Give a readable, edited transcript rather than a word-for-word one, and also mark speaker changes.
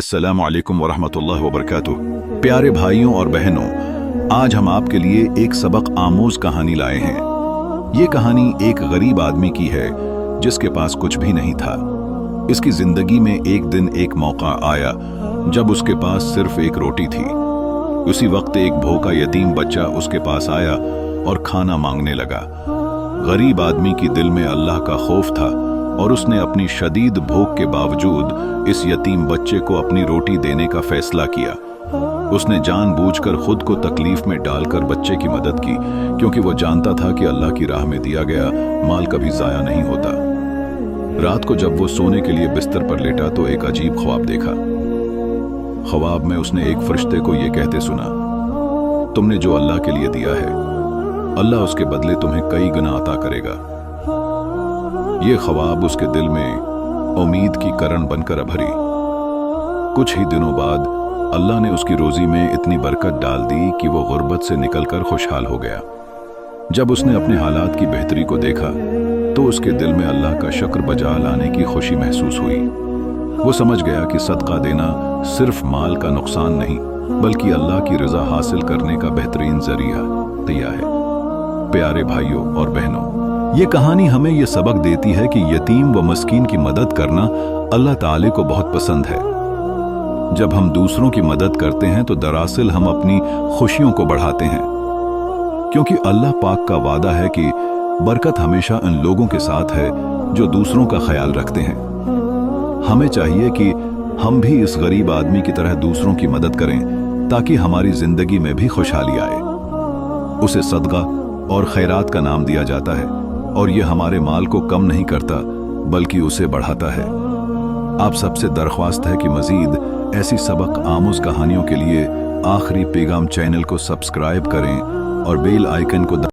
Speaker 1: अस्सलामु अलैकुम वरहमतुल्लाहि वबरकातुह। प्यारे भाइयों और बहनों, आज हम आपके लिए एक सबक आमोज कहानी लाए हैं। ये कहानी एक गरीब आदमी की है जिसके पास कुछ भी नहीं था। इसकी जिंदगी में एक दिन एक मौका आया जब उसके पास सिर्फ एक रोटी थी। उसी वक्त एक भूखा यतीम बच्चा उसके पास आया और खाना मांगने लगा। गरीब आदमी की दिल में अल्लाह का खौफ था और उसने अपनी शदीद भूख के बावजूद इस यतीम बच्चे को अपनी रोटी देने का फैसला किया। उसने जानबूझकर खुद को तकलीफ में डालकर बच्चे की मदद की, क्योंकि वो जानता था कि अल्लाह की राह में दिया गया माल कभी जाया नहीं होता। रात को जब वो सोने के लिए बिस्तर पर लेटा तो एक अजीब ख्वाब देखा। ख्वाब में उसने एक फरिश्ते को ये कहते सुना, तुमने जो अल्लाह के लिए दिया है, अल्लाह उसके बदले तुम्हें कई गुना अता करेगा। ये ख्वाब उसके दिल में उम्मीद की करण बनकर भरी। कुछ ही दिनों बाद अल्लाह ने उसकी रोजी में इतनी बरकत डाल दी कि वो गुर्बत से निकलकर खुशहाल हो गया। जब उसने अपने हालात की बेहतरी को देखा तो उसके दिल में अल्लाह का शुक्र बजा लाने की खुशी महसूस हुई। वो समझ गया कि सदका देना सिर्फ माल का नुकसान नहीं, बल्कि अल्लाह की रजा हासिल करने का बेहतरीन जरिया तैयार है। प्यारे भाइयों और बहनों, ये कहानी हमें ये सबक देती है कि यतीम व मस्कीन की मदद करना अल्लाह ताले को बहुत पसंद है। जब हम दूसरों की मदद करते हैं तो दरअसल हम अपनी खुशियों को बढ़ाते हैं, क्योंकि अल्लाह पाक का वादा है कि बरकत हमेशा उन लोगों के साथ है जो दूसरों का ख्याल रखते हैं। हमें चाहिए कि हम भी इस गरीब आदमी की तरह दूसरों की मदद करें, ताकि हमारी जिंदगी में भी खुशहाली आए। उसे सदका और खैरात का नाम दिया जाता है, और ये हमारे माल को कम नहीं करता बल्कि उसे बढ़ाता है। आप सबसे दरख्वास्त है कि मजीद ऐसी सबक आमोज कहानियों के लिए आखिरी पैगाम चैनल को सब्सक्राइब करें और बेल आइकन को